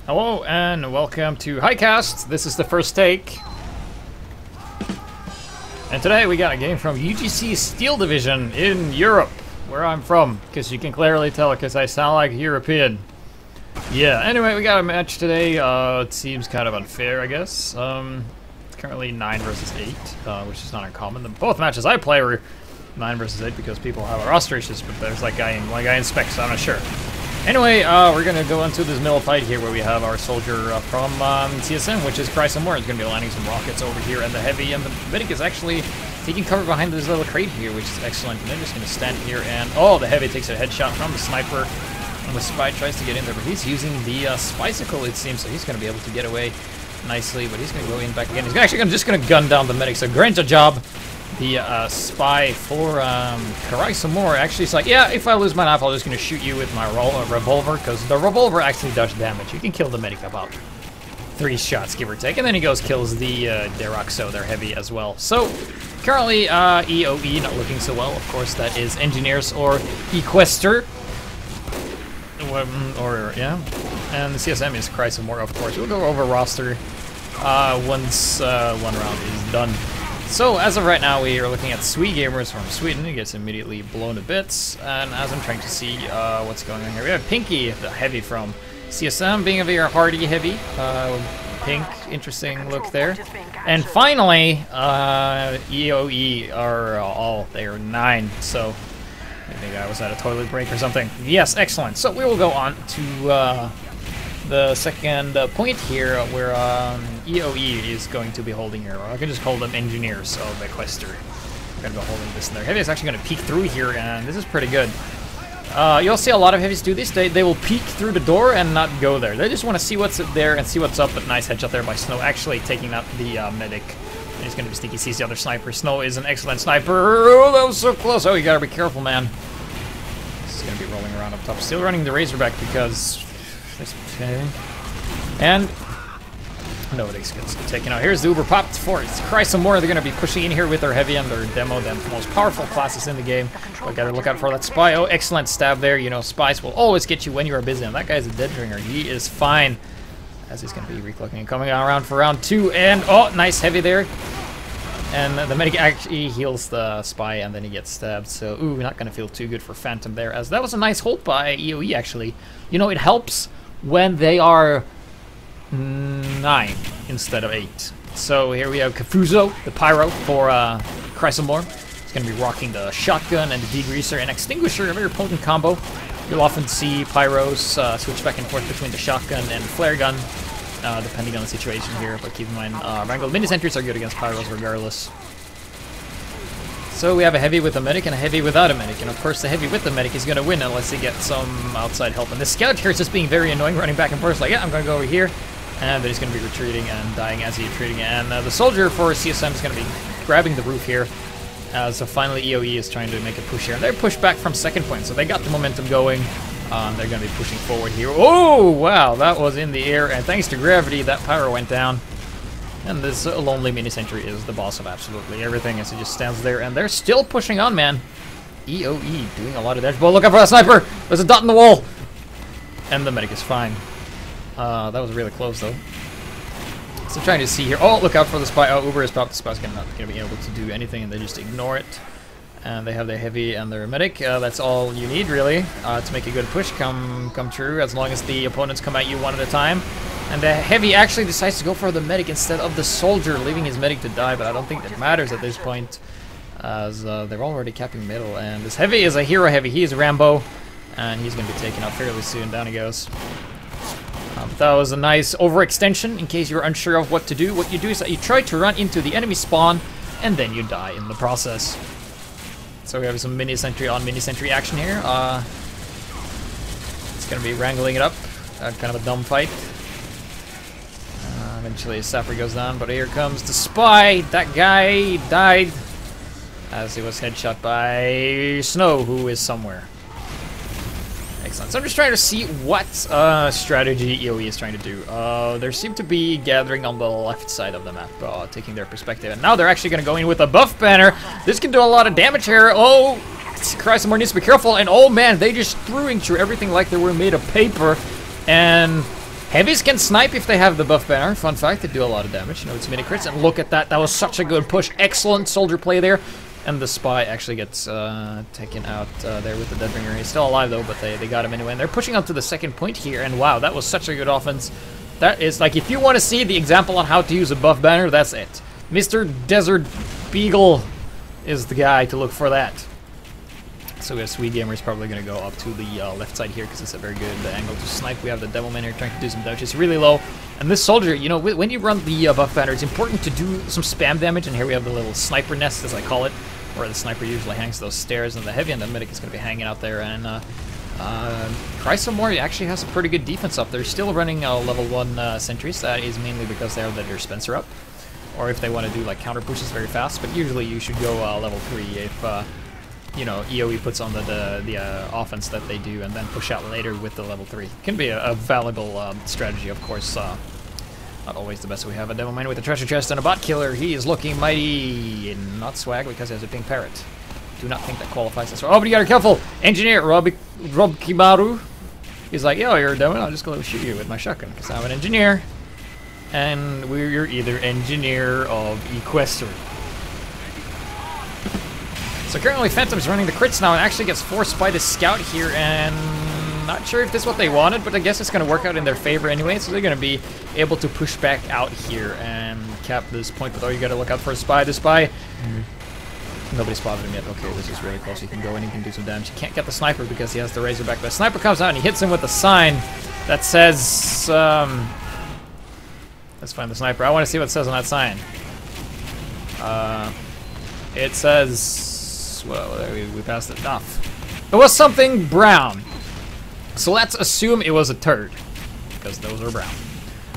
Hello and welcome to Highcast. This is the first take. And today we got a game from UGC Steel Division in Europe, where I'm from, because you can clearly tell because I sound like a European. Yeah, anyway, we got a match today. It seems kind of unfair, I guess. It's currently 9 versus 8, which is not uncommon. Both matches I play were 9 versus 8 because people have roster issues, but there's one guy in spec, so I'm not sure. Anyway, we're going to go into this middle fight here where we have our soldier from CSM, which is Crysomemore. He's going to be landing some rockets over here, and the heavy and the medic is actually taking cover behind this little crate here, which is excellent. And they're just going to stand here, and the heavy takes a headshot from the sniper, and the spy tries to get in there, but he's using the Spicicle, it seems, so he's going to be able to get away nicely, but he's going to go in back again. He's actually just going to gun down the medic, so great job. The spy for Crysomemore actually is like, yeah, if I lose my knife, I'm just going to shoot you with my revolver, because the revolver actually does damage. You can kill the medic about 3 shots, give or take, and then he kills the Deroxo, they're heavy as well. So, currently, EOE not looking so well. Of course, that is Engineers or Equestr. And the CSM is Crysomemore, of course. We'll go over roster once one round is done. So, as of right now, we are looking at Sweet Gamers from Sweden. He gets immediately blown to bits. And as I'm trying to see what's going on here, we have Pinky, the heavy from CSM, being a very hardy heavy. Pink, interesting look there. And finally, EOE are they're 9. So, I think I was at a toilet break or something. Yes, excellent. So, we will go on to the second point here, where EOE is going to be holding here. I can just call them Engineers of Equestr. They're going to be holding this in there. Heavy is actually going to peek through here, and this is pretty good. You'll see a lot of heavies do this. They will peek through the door and not go there. They just want to see what's up there and see what's up, but nice headshot there by Snow, actually taking out the medic. And he's going to be sneaky, sees the other sniper. Snow is an excellent sniper. Oh, that was so close. Oh, you got to be careful, man. This is going to be rolling around up top. Still running the Razorback because... And nobody's gets taken out. Here's the Uber popped for Crysomemore. They're going to be pushing in here with their heavy and their demo, the most powerful classes in the game. We got to look out for that spy. Oh, excellent stab there. You know, spies will always get you when you are busy. And that guy's a dead ringer. He is fine. As he's going to be reclocking and coming around for round 2. And nice heavy there. And the medic actually heals the spy, and then he gets stabbed. So, not going to feel too good for Phantom there. As that was a nice hold by EOE, actually. You know, it helps when they are 9 instead of 8. So here we have Kafuzo, the Pyro for Crysomemore. He's going to be rocking the shotgun and the degreaser and extinguisher, a very potent combo. You'll often see Pyros switch back and forth between the shotgun and flare gun, depending on the situation here. But keep in mind, Wrangled mini sentries are good against Pyros regardless. So we have a heavy with a medic and a heavy without a medic, and of course the heavy with the medic is going to win unless he gets some outside help. And the scout here is just being very annoying, running back and forth like, yeah, I'm going to go over here, and then he's going to be retreating and dying as he's retreating. And the soldier for CSM is going to be grabbing the roof here, so finally EOE is trying to make a push here. And they're pushed back from second point, so they got the momentum going. They're going to be pushing forward here. Oh, wow, that was in the air, and thanks to gravity, that pyro went down. And this lonely mini-sentry is the boss of absolutely everything, as he just stands there, and they're still pushing on, man. EOE doing a lot of damage. But look out for that sniper! There's a dot in the wall! And the medic is fine. That was really close, though. So trying to see here. Oh, look out for the spy. Oh, Uber is popped. The spy's not going to be able to do anything, and they just ignore it. And they have their heavy and their medic. That's all you need, really, to make a good push come true, as long as the opponents come at you one at a time. And the heavy actually decides to go for the medic instead of the soldier, leaving his medic to die, but I don't think that matters at this point, as they're already capping middle. And this heavy is a hero heavy. He is Rambo, and he's going to be taken out fairly soon. Down he goes. That was a nice overextension, in case you're unsure of what to do. What you do is that you try to run into the enemy spawn, and then you die in the process. So we have some mini-sentry on mini-sentry action here. It's going to be wrangling it up. Kind of a dumb fight. Eventually Sapper goes down, but here comes the spy. That guy died as he was headshot by Snow, who is somewhere. Excellent. So I'm just trying to see what strategy EOE is trying to do. They seem to be gathering on the left side of the map, taking their perspective. And now they're actually going to go in with a buff banner. This can do a lot of damage here. Oh, Crysomemore needs to be careful. And oh man, they just threw through everything like they were made of paper. And Heavies can snipe if they have the buff banner. Fun fact, they do a lot of damage. You know, it's mini crits. And look at that. That was such a good push. Excellent soldier play there. And the spy actually gets taken out there with the Deadbringer. He's still alive though, but they got him anyway. And they're pushing up to the second point here. And wow, that was such a good offense. That is like, if you want to see the example on how to use a buff banner, that's it. Mr. Desert Beagle is the guy to look for that. So we have Sweet Gamer is probably going to go up to the left side here because it's a very good angle to snipe. We have the Devilman here trying to do some damage. It's really low. And this soldier, you know, when you run the buff banner, it's important to do some spam damage. And here we have the little sniper nest, as I call it, where the sniper usually hangs those stairs. And the heavy and the medic is going to be hanging out there. And Crysomemore actually has a pretty good defense up there. Still running level 1 sentries. That is mainly because they have their dispenser up. Or if they want to do like counter pushes very fast. But usually you should go level 3 if... you know, EOE puts on the offense that they do and then push out later with the level 3. Can be a valuable strategy, of course. Not always the best. We have a Devil Man with a treasure chest and a bot killer. He is looking mighty and not swag because he has a pink parrot. Do not think that qualifies as well. Oh, but you gotta be careful! Engineer Rob Kimaru. He's like, yo, you're a Devil, I'll just go shoot you with my shotgun because I'm an engineer. And we're either engineer of Equestr. So currently Phantom's running the crits now and actually gets forced by the scout here, and not sure if this is what they wanted, but I guess it's going to work out in their favor anyway, so they're going to be able to push back out here and cap this point. But oh, you got to look out for a spy. The spy, nobody spotted him yet. Okay, this is really close. He can go in, he can do some damage. He can't get the sniper because he has the Razorback, but the sniper comes out and he hits him with a sign that says, let's find the sniper. I want to see what it says on that sign. It says... Well, we passed it enough. It was something brown. So let's assume it was a turd. Because those are brown.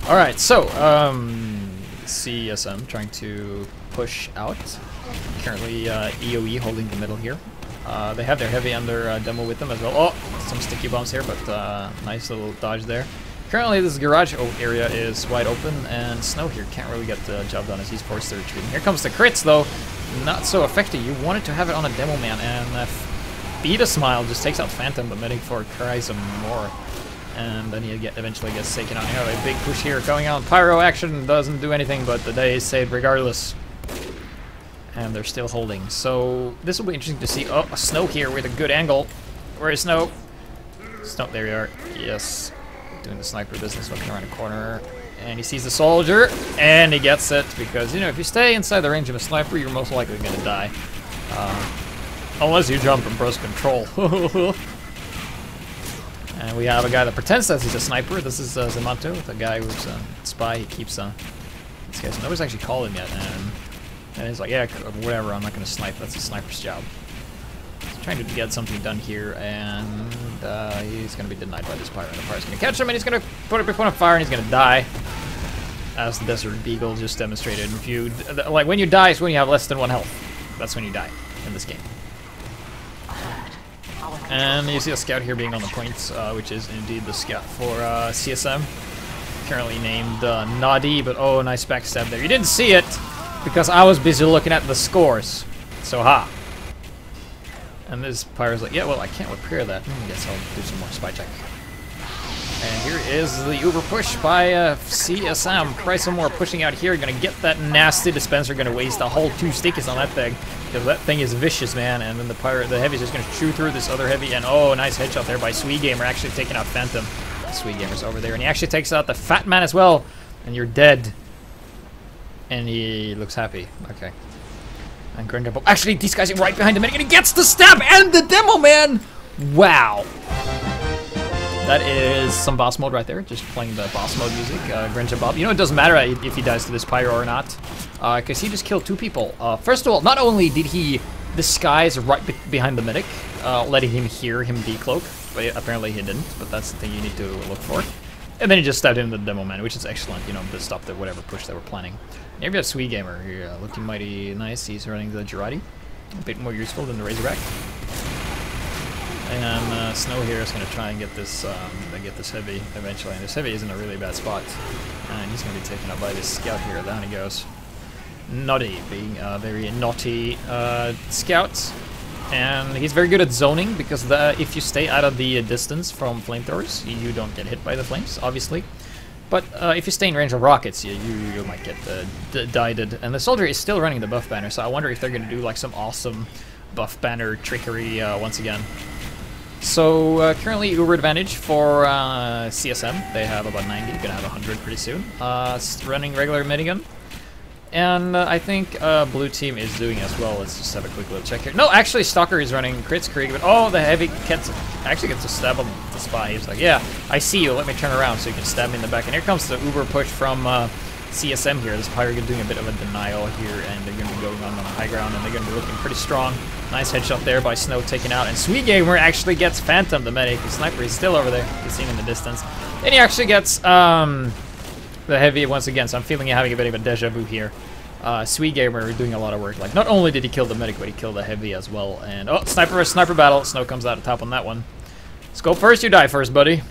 Alright, so, CSM trying to push out. Currently, EOE holding the middle here. They have their heavy under demo with them as well. Oh, some sticky bombs here, but nice little dodge there. Currently, this garage area is wide open, and Snow here can't really get the job done as he's forced to retreat. Here comes the crits, though. Not so effective. You wanted to have it on a Demo Man, and Beat a Smile just takes out Phantom, but Medic for Crysomemore. And then he eventually gets taken out. You have a big push here going on. Pyro action doesn't do anything, but the day is saved regardless. And they're still holding. So this will be interesting to see. Oh, Snow here with a good angle. Where is Snow? Snow, there you are. Yes. Doing the sniper business, looking around the corner. And he sees the soldier, and he gets it, because, you know, if you stay inside the range of a sniper, you're most likely going to die. Unless you jump and press control. And we have a guy that pretends that he's a sniper. This is Zamato, the guy who's a spy. He keeps this guy's nobody's actually called him yet, and he's like, yeah, whatever, I'm not going to snipe. That's a sniper's job. He's trying to get something done here, and he's going to be denied by this pyro. The pyro's going to catch him, and he's going to put it on fire, and he's going to die. As the Desert Beagle just demonstrated. If you, like, when you die is when you have less than 1 health. That's when you die in this game. And you see a scout here being on the points, which is indeed the scout for CSM. Currently named Naughty, but oh, nice backstab there. You didn't see it because I was busy looking at the scores. So ha. And this pyro's like, yeah, well, I can't repair that. I guess I'll do some more spy check. And here is the uber push by CSM. Crysomemore pushing out here. Gonna get that nasty dispenser. Gonna waste a whole 2 stickies on that thing. Because that thing is vicious, man. And then the heavy's just gonna chew through this other heavy. And oh, nice headshot there by Sweet Gamer. Actually taking out Phantom. Sweet Gamer's over there. And he actually takes out the Fat Man as well. And you're dead. And he looks happy. Okay. And Grindelwald. Actually, these guys are right behind him. And he gets the stab and the Demo Man. Wow. That is some boss mode right there, just playing the boss mode music. Grindelwald. You know, it doesn't matter if he dies to this pyro or not, because he just killed 2 people. First of all, not only did he disguise right behind the medic, letting him hear him decloak, but apparently he didn't, but that's the thing you need to look for. And then he just stabbed him the Demo Man, which is excellent, you know, to stop the whatever push they were planning. Here we have Sweet Gamer here, looking mighty nice. He's running the Girardi, a bit more useful than the Razorback. And Snow here is going to try and get this heavy eventually, and this heavy is in a really bad spot, and he's going to be taken up by this scout here. Down he goes. Naughty, being a very naughty scout, and he's very good at zoning because if you stay out of the distance from flamethrowers, you don't get hit by the flames, obviously. But if you stay in range of rockets, you might get dieted. And the soldier is still running the buff banner, so I wonder if they're going to do like some awesome buff banner trickery once again. So currently Uber advantage for CSM. They have about 90, gonna have 100 pretty soon. Running regular minigun. And I think blue team is doing as well. Let's just have a quick little check here. No, actually Stalker is running Kritzkrieg, but oh, the heavy actually gets a stab on the spy. He's like, yeah, I see you, let me turn around so you can stab me in the back. And here comes the Uber push from CSM here. This Pyre doing a bit of a denial here, and they're going to be going on the high ground, and they're going to be looking pretty strong. Nice headshot there by Snow taken out, and Sweet Gamer actually gets Phantom, the medic. The sniper is still over there, you can see him in the distance. And he actually gets the heavy once again, so I'm feeling having a bit of a deja vu here. Sweet Gamer doing a lot of work. Like, not only did he kill the medic, but he killed the heavy as well. And oh, sniper battle. Snow comes out on top on that one. Scope first, you die first, buddy.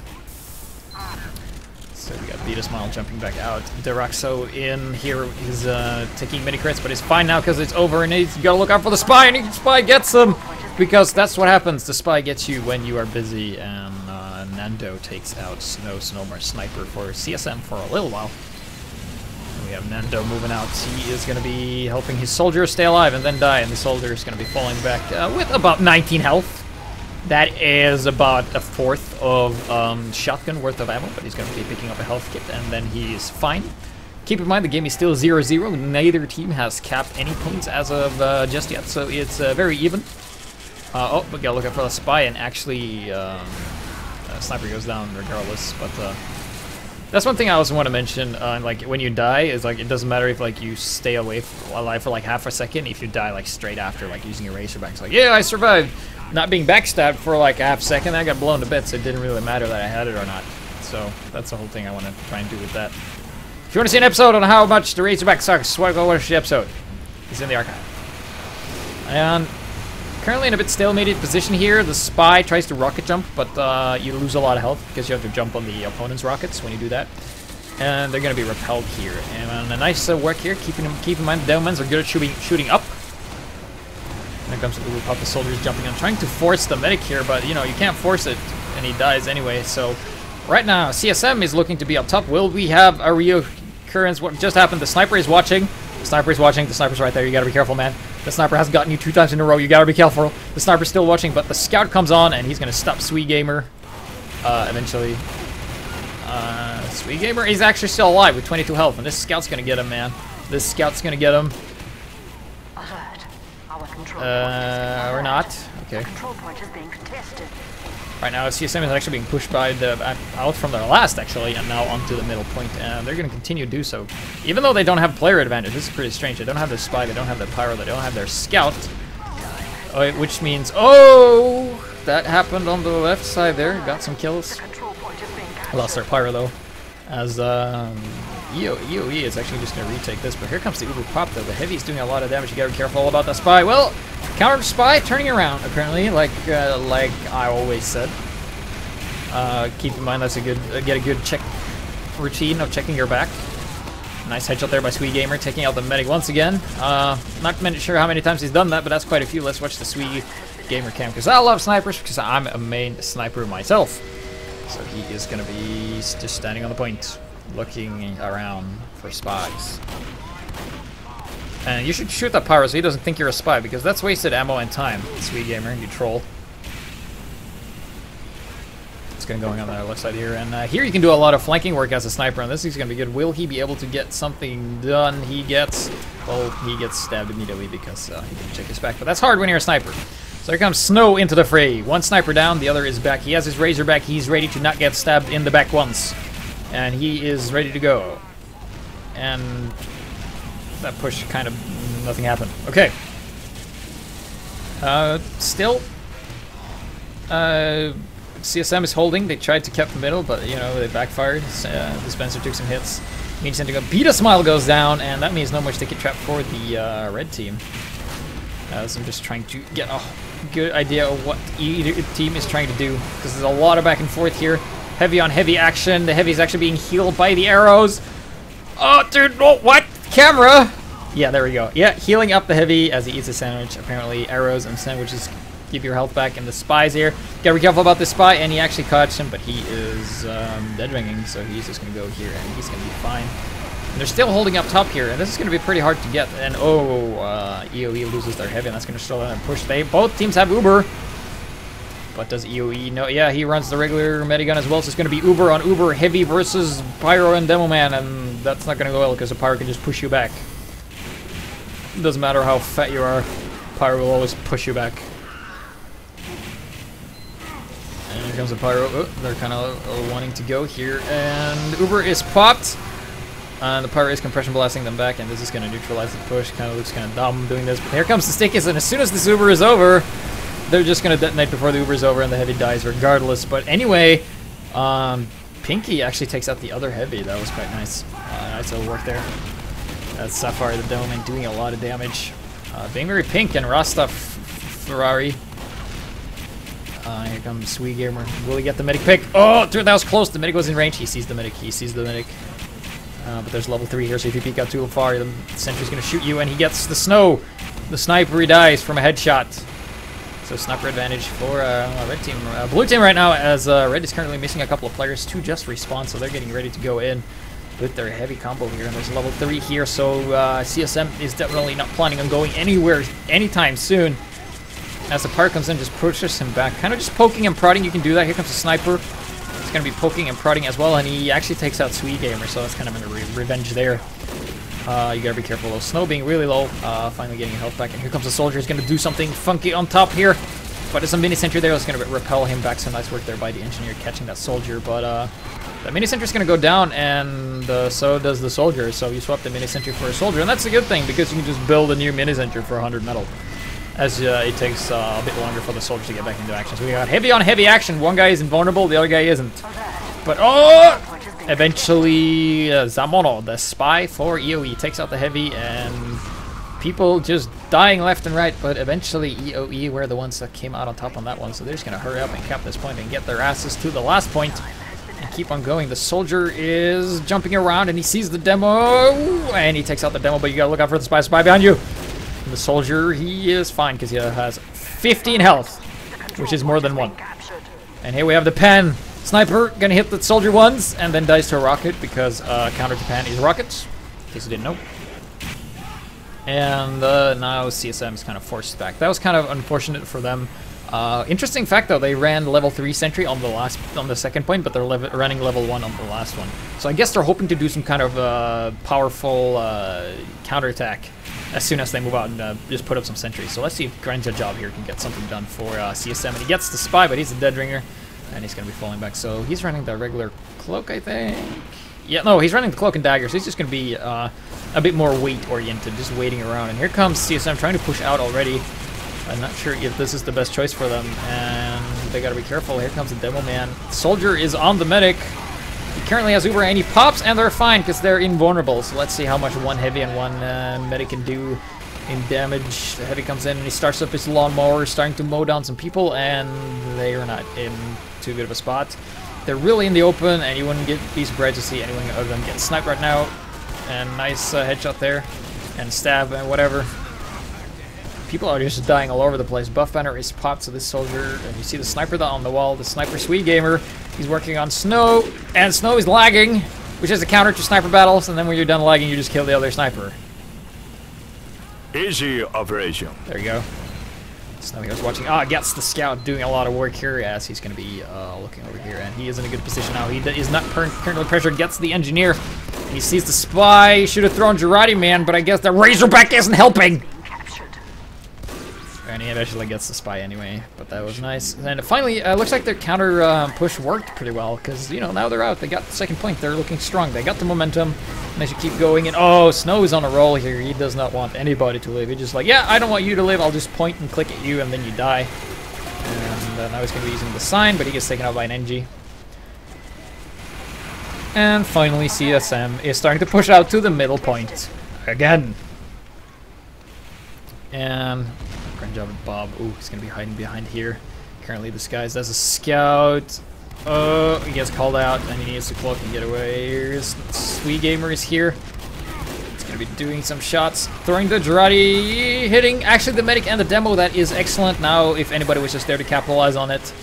So we got Beat a Smile jumping back out. Deraxo in here is taking mini crits, but he's fine now because it's over, and he's gotta look out for the spy, and the spy gets him because that's what happens. The spy gets you when you are busy, and Nando takes out Snowmore Sniper for CSM for a little while. And we have Nando moving out. He is going to be helping his soldier stay alive and then die, and the soldier is going to be falling back with about 19 health. That is about a fourth of shotgun worth of ammo, but he's going to be picking up a health kit, and then he's fine. Keep in mind the game is still 0-0. Neither team has capped any points as of just yet, so it's very even. Oh, we gotta look out for the spy, and actually Sniper goes down regardless, but that's one thing I also want to mention. Like, when you die, is like, it doesn't matter if like you stay alive for like half a second. If you die like straight after, like using your Razorback, it's like, yeah, I survived. Not being backstabbed for like a half second, I got blown to bits. It didn't really matter that I had it or not. So that's the whole thing I want to try and do with that. If you want to see an episode on how much the Razorback sucks, go watch the episode. It's in the archive. And currently in a bit stalemated position here. The spy tries to rocket jump, but you lose a lot of health because you have to jump on the opponent's rockets when you do that. And they're going to be repelled here. And a nice work here. Keep in mind the Devilmans are good at shooting up. And then comes the Pop, the soldiers jumping on, trying to force the medic here, but you know, you can't force it, and he dies anyway. So right now, CSM is looking to be up top. Will we have a reoccurrence? What just happened? The sniper is watching. The sniper is watching. The sniper's right there. You gotta be careful, man. The sniper has gotten you 2 times in a row. You gotta be careful. The sniper's still watching, but the scout comes on, and he's gonna stop Sweet Gamer eventually. Sweet Gamer is actually still alive with 22 health, and this scout's gonna get him, man. This scout's gonna get him. Or not. Okay. Right now, CSM is actually being pushed by the out from their last, actually, and now onto the middle point, and they're going to continue to do so. Even though they don't have player advantage, this is pretty strange. They don't have their spy, they don't have their pyro, they don't have their scout, which means, oh, that happened on the left side there. Got some kills. Lost their pyro though, as EOE is actually just going to retake this, but here comes the Uber Pop though. The heavy is doing a lot of damage. You gotta be careful about that spy. Well, counter spy turning around apparently, like I always said. Keep in mind that's get a good check routine of checking your back. Nice headshot there by Sweet Gamer, taking out the medic once again. Not sure how many times he's done that, but that's quite a few. Let's watch the Sweet Gamer cam, because I love snipers, because I'm a main sniper myself. So he is going to be just standing on the point, looking around for spies. And you should shoot that pyro so he doesn't think you're a spy, because that's wasted ammo and time. Sweet Gamer, you troll. It's going on the left side here, and here you can do a lot of flanking work as a sniper, and this is going to be good. Will he be able to get something done? He gets stabbed immediately because he didn't check his back, but that's hard when you're a sniper. So here comes Snow into the fray. One sniper down, the other is back. He has his Razorback. He's ready to not get stabbed in the back once. And he is ready to go. And that push kind of, nothing happened. Okay. Still, CSM is holding. They tried to keep the middle, but you know, they backfired. Dispenser took some hits. Means to go. Beat a Smile goes down, and that means no more sticky trap for the red team. So I'm just trying to get a good idea of what either team is trying to do, because there's a lot of back and forth here. Heavy on heavy action. The heavy is actually being healed by the arrows. Oh, dude, oh, what? Camera? Yeah, there we go. Yeah, healing up the heavy as he eats a sandwich. Apparently, arrows and sandwiches keep your health back. And the spy's here. Gotta be careful about this spy, and he actually caught him, but he is dead ringing, so he's just gonna go here, and he's gonna be fine. And they're still holding up top here, and this is gonna be pretty hard to get. And EOE loses their heavy, and that's gonna slow down and push. Both teams have Uber. But does EOE know? Yeah, he runs the regular medigun as well, so it's going to be Uber on Uber heavy versus Pyro and Demo Man, and that's not going to go well because the Pyro can just push you back. It doesn't matter how fat you are, Pyro will always push you back. And here comes the Pyro. Oh, they're kind of wanting to go here, and Uber is popped. And the Pyro is compression blasting them back, and this is going to neutralize the push. Kind of looks kind of dumb doing this, but here comes the Stickies, and as soon as this Uber is over, they're just going to detonate before the Uber's over and the heavy dies regardless. But anyway, Pinky actually takes out the other heavy. That was quite nice. Nice little work there. That's Sapphire the Dome and doing a lot of damage. Being very pink and Rostov Ferrari. Here comes Sweet Gamer. Will he get the medic pick? Oh, that was close. The medic was in range. He sees the medic. He sees the medic. But there's level 3 here, so if you peek out too far, the sentry's going to shoot you, and he gets the snow. The sniper, he dies from a headshot. So sniper advantage for red team. Blue team right now, as red is currently missing a couple of players to just respawn, so they're getting ready to go in with their heavy combo here. And there's level 3 here, so CSM is definitely not planning on going anywhere anytime soon. As the Pyro comes in, just pushes him back, kind of just poking and prodding. You can do that. Here comes the sniper. He's going to be poking and prodding as well, and he actually takes out Sweet Gamer, so that's kind of a revenge there. You gotta be careful though. Snow being really low, finally getting health back, and here comes the soldier. He's gonna do something funky on top here, but there's a mini sentry there that's gonna repel him back. So nice work there by the engineer catching that soldier, but that mini sentry's gonna go down, and so does the soldier. So you swap the mini sentry for a soldier, and that's a good thing because you can just build a new mini sentry for 100 metal, as it takes a bit longer for the soldier to get back into action. So we got heavy on heavy action. One guy is invulnerable, the other guy isn't. But eventually, Zamono, the spy for EOE, takes out the heavy, and people just dying left and right. But eventually, EOE were the ones that came out on top on that one, so they're just gonna hurry up and cap this point and get their asses to the last point and keep on going. The soldier is jumping around, and he sees the demo, and he takes out the demo. But you gotta look out for the spy. Spy behind you. And the soldier, he is fine because he has 15 health, which is more than 1. And here we have the pen. Sniper gonna hit the soldier once and then dies to a rocket because counter to pan is rockets, in case you didn't know. And now CSM is kind of forced back. That was kind of unfortunate for them. Interesting fact though, they ran level 3 sentry on the second point, but they're running level 1 on the last one. So I guess they're hoping to do some kind of powerful counterattack as soon as they move out and just put up some sentries. So let's see if Granja Job here can get something done for CSM. And he gets the spy, but he's a dead ringer. And he's going to be falling back. So he's running the regular cloak, I think. Yeah, no, he's running the cloak and dagger. So he's just going to be a bit more weight-oriented, just waiting around. And here comes CSM trying to push out already. I'm not sure if this is the best choice for them. And they got to be careful. Here comes the Demo Man. Soldier is on the medic. He currently has Uber, and he pops, and they're fine because they're invulnerable. So let's see how much one heavy and one medic can do in damage. The heavy comes in and he starts up his lawnmower, starting to mow down some people, and they are not in too good of a spot. They're really in the open, and you wouldn't be surprised to see anyone of them get sniped right now. And nice headshot there, and stab and whatever. People are just dying all over the place. Buff banner is popped to this soldier, and you see the sniper on the wall. The sniper Sweet Gamer, he's working on Snow, and Snow is lagging, which is a counter to sniper battles. And then when you're done lagging, you just kill the other sniper. Easy operation. There you go. Snow here's watching. Gets the scout doing a lot of work here as he's going to be looking over here, and he is in a good position now. He is not currently pressured. Gets the engineer. And he sees the spy. He should have thrown Girardi Man, but I guess the Razorback isn't helping. And he eventually gets the spy anyway, but that was nice. And finally, looks like their counter push worked pretty well, because, you know, now they're out. They got the second point. They're looking strong. They got the momentum, and they should keep going. And, oh, Snow is on a roll here. He does not want anybody to live. He's just like, yeah, I don't want you to live. I'll just point and click at you, and then you die. And now he's going to be using the sign, but he gets taken out by an NG. And finally, CSM is starting to push out to the middle point. Again. And... great job with Bob. Ooh, he's going to be hiding behind here. Currently disguised as a scout. Oh, he gets called out, and he needs to cloak and get away. Here's Sweet Gamer is here. It's going gonna be doing some shots, throwing the Gerati, hitting actually the medic and the demo. That is excellent. Now, if anybody was just there to capitalize on it.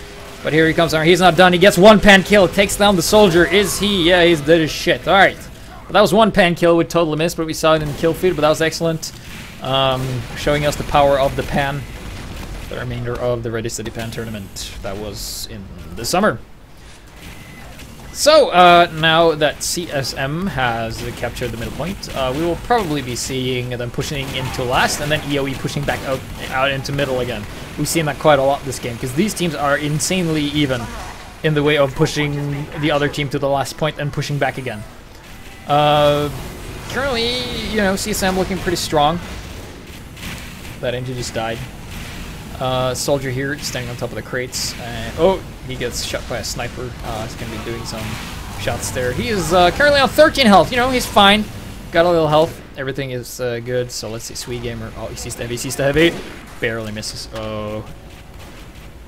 But here he comes. He's not done. He gets one pan kill, takes down the soldier. Is he? Yeah, he's dead as shit. All right. Well, that was one pan kill with total miss, but we saw it in the kill feed, but that was excellent. Showing us the power of the pan. The remainder of the Ready Steady Pan tournament that was in the summer. So, now that CSM has captured the middle point, we will probably be seeing them pushing into last, and then EOE pushing back out into middle again. We've seen that quite a lot this game, because these teams are insanely even in the way of pushing the other team to the last point and pushing back again. Currently, you know, CSM looking pretty strong. That engine just died. Soldier here, standing on top of the crates. Oh, he gets shot by a sniper. He's going to be doing some shots there. He is currently on 13 health. You know, he's fine. Got a little health. Everything is good. So let's see, Sweet Gamer. Oh, he sees the heavy, sees the heavy. Barely misses. Oh,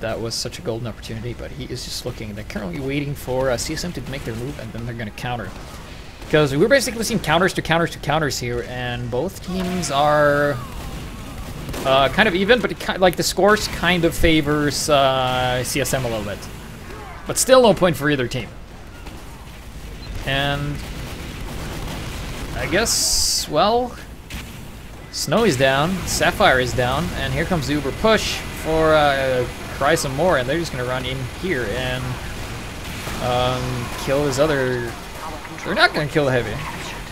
that was such a golden opportunity, but he is just looking. They're currently waiting for CSM to make their move, and then they're going to counter. Because we're basically seeing counters to counters to counters here, and both teams are kind of even, but like the scores kind of favors CSM a little bit. But still no point for either team. And I guess, well, Snow is down, Sapphire is down, and here comes the Uber push for Crysomemore, and they're just going to run in here and kill his other... They're not going to kill the heavy,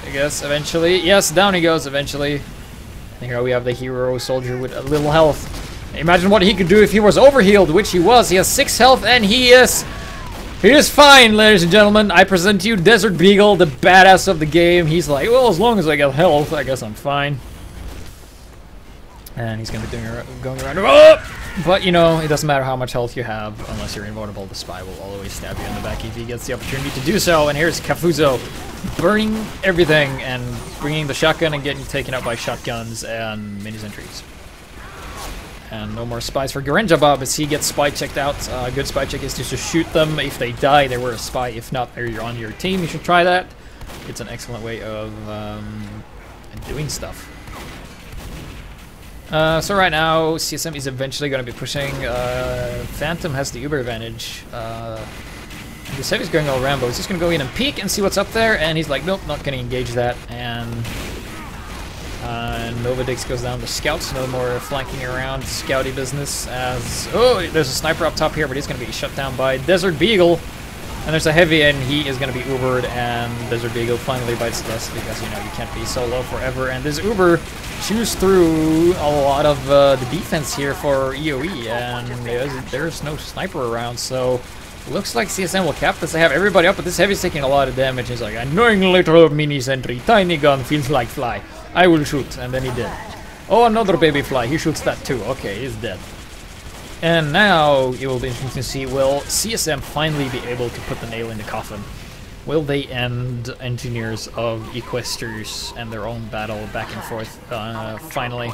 I guess, eventually. Yes, down he goes eventually. And here we have the hero soldier with a little health. Imagine what he could do if he was overhealed, which he was. He has 6 health, and he is fine, ladies and gentlemen. I present to you Desert Beagle, the badass of the game. He's like, well, as long as I get health, I guess I'm fine. And he's going to be going around. Oh! But, you know, it doesn't matter how much health you have, unless you're invulnerable. The spy will always stab you in the back if he gets the opportunity to do so. And here's Kafuzo, burning everything and bringing the shotgun and getting taken out by shotguns and mini sentries. And no more spies for Garenja Bob as he gets spy checked out. A good spy check is just to shoot them. If they die, they were a spy. If not, they're on your team. You should try that. It's an excellent way of doing stuff. So right now, CSM is eventually going to be pushing. Phantom has the Uber advantage. This heavy's going all Rambo. He's just going to go in and peek and see what's up there. And he's like, nope, not going to engage that. And Novadix goes down to scouts. No more flanking around scouty business. As there's a sniper up top here, but he's going to be shut down by Desert Beagle. And there's a heavy, and he is going to be Ubered, and Desert Beagle finally bites the dust because, you know, you can't be solo forever. And this Uber chews through a lot of the defense here for EOE, and there's no sniper around, so looks like CSM will cap this. They have everybody up, but this heavy's taking a lot of damage. He's like, annoying little mini sentry, tiny gun, feels like fly. I will shoot, and then he did. Oh, another baby fly, he shoots that too. Okay, he's dead. And now it will be interesting to see, will CSM finally be able to put the nail in the coffin? Will they end engineers of Equestrs and their own battle back and forth finally?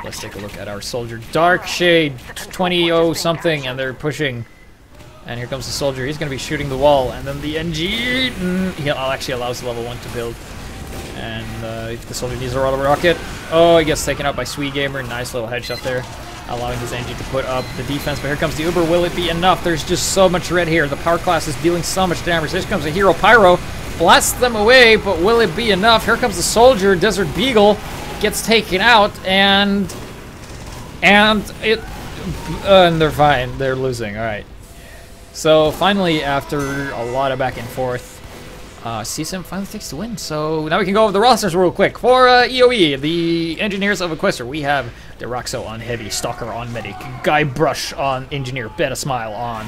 Let's take a look at our soldier. Dark Shade, 20-0 something, and they're pushing. And here comes the soldier. He's going to be shooting the wall. And then the NG, he actually allows level 1 to build. And if the soldier needs a rocket, oh, he gets taken out by Sweet Gamer. Nice little headshot there, allowing his NG to put up the defense. But here comes the Uber. Will it be enough? There's just so much red here. The power class is dealing so much damage. Here comes a hero Pyro. Blasts them away, but will it be enough? Here comes the soldier. Desert Beagle gets taken out, and they're fine. They're losing. All right. So finally, after a lot of back and forth, CSM finally takes the win. So now we can go over the rosters real quick. For EOE, the engineers of Equestr, we have Deraxo on heavy, Stalker on medic, Guy Brush on engineer, Beta Smile on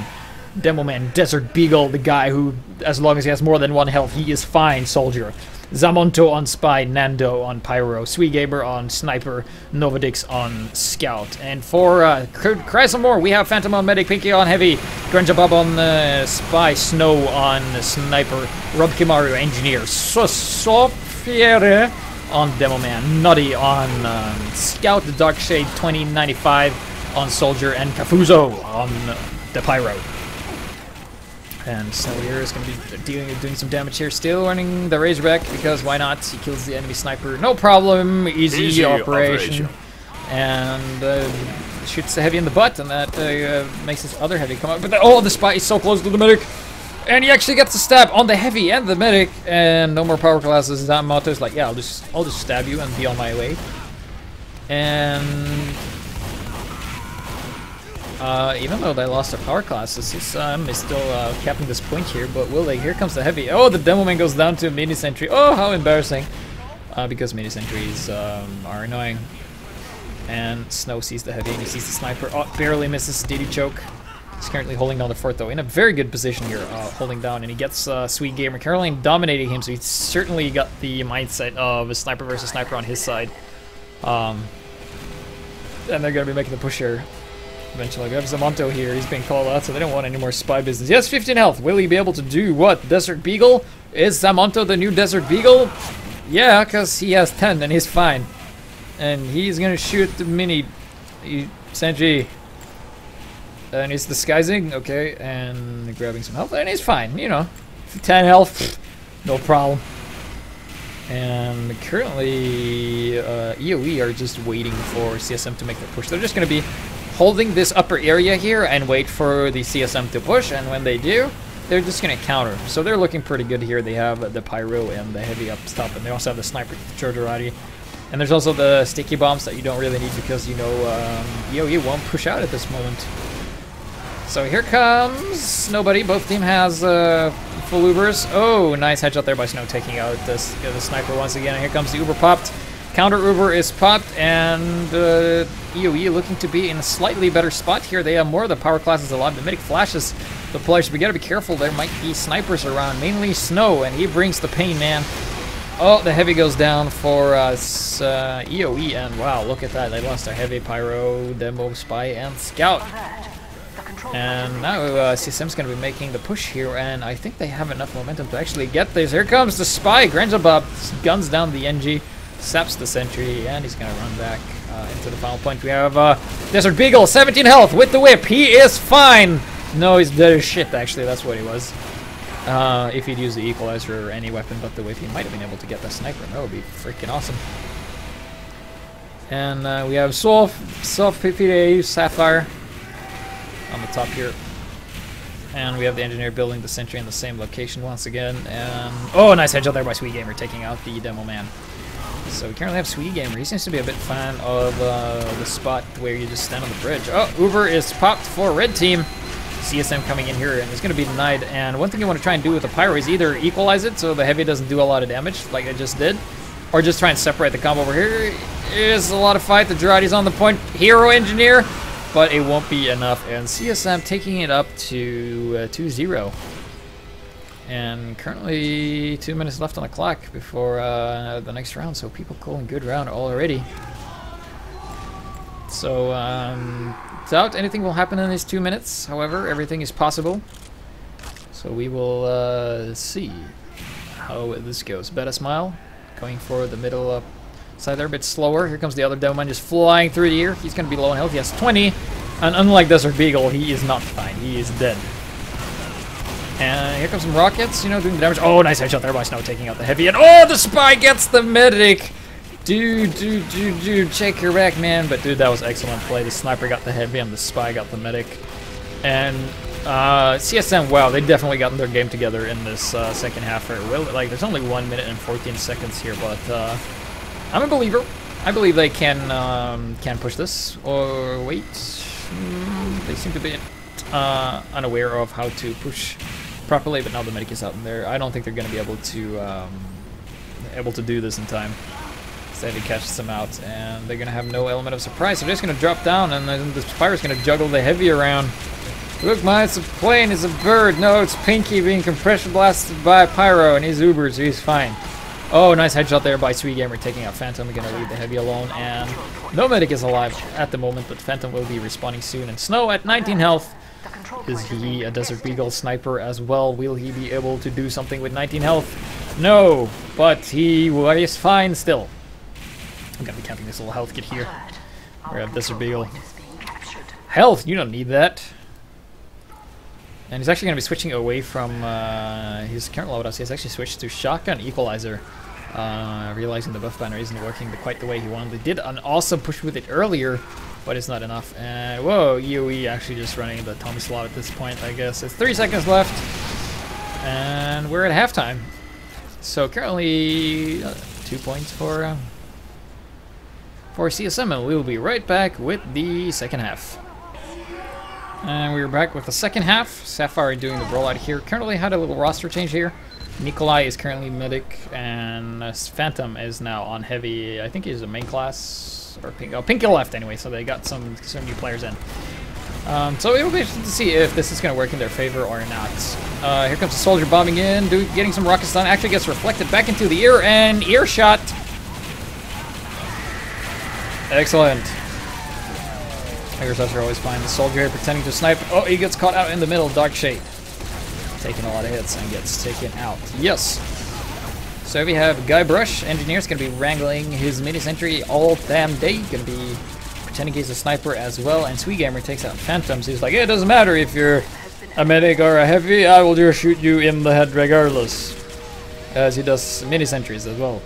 Demo Man, Desert Beagle, the guy who, as long as he has more than 1 health, he is fine, soldier. Zamonto on Spy, Nando on Pyro, Sweet Gamer on Sniper, Novadix on Scout. And for Crysomemore, we have Phantom on Medic, Pinky on Heavy, Granjabab on Spy, Snow on Sniper, Rob Kimaru Engineer, Sofiere on Demo Man, Nutty on Scout, the Dark Shade 2095 on Soldier, and Kafuzo on the Pyro. And Snow here is going to be doing some damage here. Still running the Razorback because why not? He kills the enemy sniper. No problem. Easy operation. And shoots the heavy in the butt, and that makes his other heavy come up. But oh, the spy is so close to the medic. And he actually gets a stab on the heavy and the medic. And no more power classes. Yamamoto's like, yeah, I'll just stab you and be on my way. And even though they lost their power classes, CSM is still capping this point here, but will they? Here comes the heavy. Oh, the demo man goes down to a mini sentry. Oh, how embarrassing. Because mini sentries are annoying. And Snow sees the heavy and he sees the sniper. Oh, barely misses. DD choke. He's currently holding down the fort though, in a very good position here, holding down, and he gets Sweet Gamer Caroline dominating him, so he's certainly got the mindset of a sniper versus sniper on his side. And they're going to be making the push here. Eventually, we have Zamonto here. He's being called out, so they don't want any more spy business. He has 15 health. Will he be able to do what? Desert Beagle? Is Zamonto the new Desert Beagle? Yeah, because he has 10 and he's fine. And he's going to shoot the mini Senji. And he's disguising. Okay, and grabbing some health. And he's fine, you know. 10 health. No problem. And currently, EOE are just waiting for CSM to make the push. They're just going to be holding this upper area here and wait for the CSM to push, and when they do, they're just going to counter. So they're looking pretty good here. They have the pyro and the heavy up top, and they also have the sniper Chorgerati. And there's also the sticky bombs that you don't really need because you know EOE won't push out at this moment. So here comes nobody. Both team has full Ubers. Oh, nice headshot there by Snow, taking out the sniper once again. And here comes the Uber popped. Counter Uber is popped, and EOE looking to be in a slightly better spot here. They have more of the power classes alive. The medic flashes the players. We gotta be careful. There might be snipers around, mainly Snow, and he brings the pain, man. Oh, the heavy goes down for EOE, and wow, look at that. They lost their heavy, pyro, demo, spy, and scout. And now CSM's going to be making the push here, and I think they have enough momentum to actually get this. Here comes the spy. Granjabob guns down the NG, saps the sentry, and he's going to run back into the final point. We have Desert Beagle, 17 health with the whip. He is fine. No, he's dead as shit, actually. That's what he was. If he'd used the equalizer or any weapon but the whip, he might have been able to get the sniper. That would be freaking awesome. And we have Soft PPA, Sapphire on the top here. And we have the engineer building the sentry in the same location once again. And oh, nice headshot there by Sweet Gamer, taking out the demo man. So we currently have Sweet Gamer. He seems to be a bit fan of the spot where you just stand on the bridge. Oh, Uber is popped for red team. CSM coming in here and it's going to be denied. And one thing you want to try and do with the pyro is either equalize it so the heavy doesn't do a lot of damage like it just did, or just try and separate the combo over here. Is a lot of fight. The Girardi's on the point. Hero engineer. But it won't be enough, and CSM taking it up to 2-0. And currently 2 minutes left on the clock before the next round, so people calling good round already. So doubt anything will happen in these 2 minutes. However, everything is possible. So we will see how this goes. Beta Smile going for the middle side there, a bit slower. Here comes the other demo man just flying through the air. He's going to be low on health. He has 20. And unlike Desert Beagle, he is not fine. He is dead. And here comes some rockets, you know, doing the damage. Oh, nice headshot there by Snow, taking out the heavy. And oh, the spy gets the medic. Dude, check your back, man. But dude, that was excellent play. The sniper got the heavy and the spy got the medic. And CSM, wow, they definitely gotten their game together in this second half. Like, there's only 1 minute and 14 seconds here, but I'm a believer. I believe they can push this. Or wait, they seem to be unaware of how to push properly. But now the medic is out in there. I don't think they're going to be able to do this in time. So he catches them out, and they're going to have no element of surprise. They're just going to drop down, and then the Spire's going to juggle the heavy around. Look, man, it's a plane, it's a bird. No, it's Pinky being compression blasted by Pyro, and he's Uber, so he's fine. Oh, nice headshot there by Sweet Gamer, taking out Phantom. We're going to leave the heavy alone, and no medic is alive at the moment, but Phantom will be respawning soon. And Snow at 19 health. Is he a Desert Beagle sniper as well? Will he be able to do something with 19 health? No, but he is fine still. I'm going to be counting this little health kit here. We have Desert Beagle. Health, you don't need that. And he's actually going to be switching away from his current loadout. He's actually switched to shotgun equalizer, realizing the buff banner isn't working quite the way he wanted. He did an awesome push with it earlier, but it's not enough. And whoa, EOE actually just running the Tommy slot at this point, I guess. It's 3 seconds left, and we're at halftime. So currently 2 points for CSM, and we will be right back with the second half. And we're back with the second half. Sapphire doing the rollout here. Currently had a little roster change here. Nikolai is currently medic, and Phantom is now on heavy. I think he's a main class, or pink. Oh, Pinky left anyway, so they got some new players in. So it will be interesting to see if this is going to work in their favor or not. Here comes the soldier bombing in, getting some rocket stun. Actually gets reflected back into the ear, and earshot. Excellent. Earshots are always fine. The soldier here pretending to snipe. Oh, he gets caught out in the middle. Dark Shade. Taking a lot of hits and gets taken out. Yes. So we have Guybrush. Engineer's going to be wrangling his mini-sentry all damn day. Going to be pretending he's a sniper as well. And Sweet Gamer takes out Phantoms. He's like, it doesn't matter if you're a medic or a heavy. I will just shoot you in the head regardless. As he does mini-sentries as well.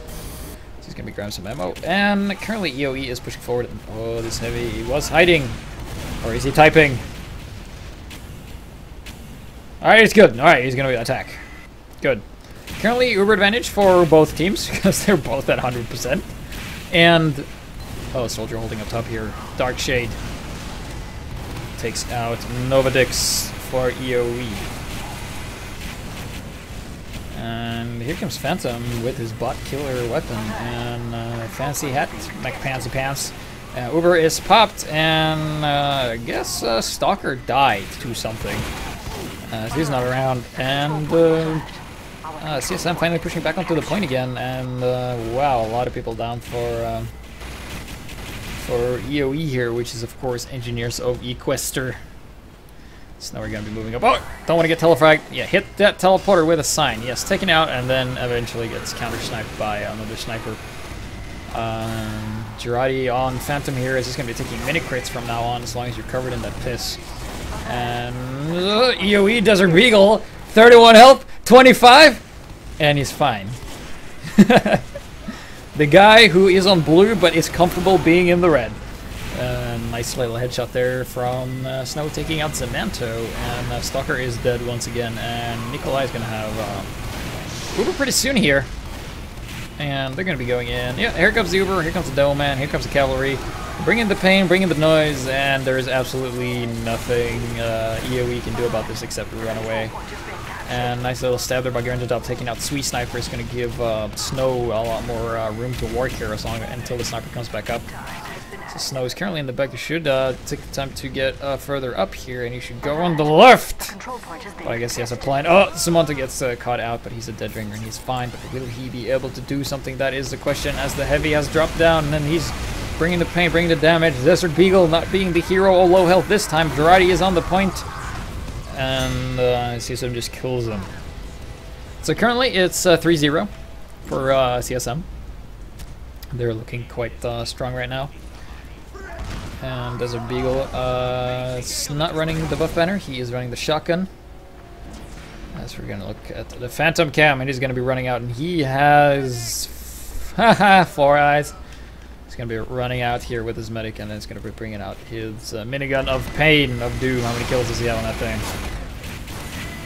He's going to be grabbing some ammo. And currently EOE is pushing forward. Oh, this heavy. He was hiding. Or is he typing? Alright, it's good. Alright, he's going to attack. Good. Currently Uber advantage for both teams because they're both at 100%. And... oh, soldier holding up top here. Dark Shade. Takes out Novadix for EOE. And here comes Phantom with his bot killer weapon and fancy hat, like fancy pants. Uber is popped, and I guess Stalker died to something. So he's not around, and CSM finally pushing back onto the point again, and wow, a lot of people down for EOE here, which is of course engineers of Equestr. So now we're going to be moving up. Oh, don't want to get telefragged. Yeah, hit that teleporter with a sign. Yes, taken out, and then eventually gets counter-sniped by another sniper. Girardi on Phantom here is just going to be taking mini crits from now on, as long as you're covered in that piss. And EOE Desert Beagle, 31 health, 25, and he's fine. The guy who is on blue but is comfortable being in the red. Nice little headshot there from Snow taking out Zemanto, and Stalker is dead once again, and Nikolai is going to have Uber pretty soon here. And they're going to be going in. Yeah, here comes the Uber, here comes the Doman, here comes the cavalry. Bring in the pain, bring in the noise, and there is absolutely nothing EOE can do about this except run away. And nice little stab there by Gurndadop taking out Sweet Sniper is going to give Snow a lot more room to work here as long until the sniper comes back up. So Snow is currently in the back. You should take the time to get further up here, and you should go on the left. But I guess he has a plan. Oh, Samantha gets caught out, but he's a dead ringer and he's fine. But will he be able to do something? That is the question, as the heavy has dropped down, and then he's bringing the pain, bringing the damage. Desert Beagle not being the hero or low health this time. Girardi is on the point, and CSM just kills him. So currently it's 3-0 for CSM. They're looking quite strong right now. And Desert Beagle is not running the buff banner, he is running the shotgun. As we're going to look at the Phantom Cam, and he's going to be running out, and he has 4 eyes. He's going to be running out here with his medic, and then he's going to be bringing out his minigun of pain, of doom. How many kills does he have on that thing?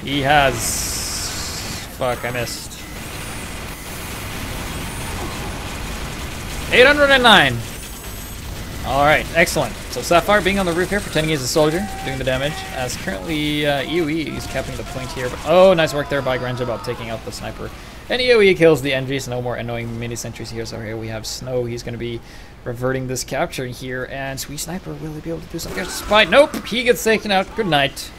He has... fuck, I missed. 809! Alright, excellent. So Sapphire being on the roof here, pretending he's a soldier, doing the damage, as currently EOE is capping the point here. But oh, nice work there by Granjabob taking out the sniper. And EOE kills the NG, so no more annoying mini-sentries here. So here we have Snow, he's going to be reverting this capture here, and Sweet Sniper, will he be able to do something? Spy, nope, he gets taken out, good night.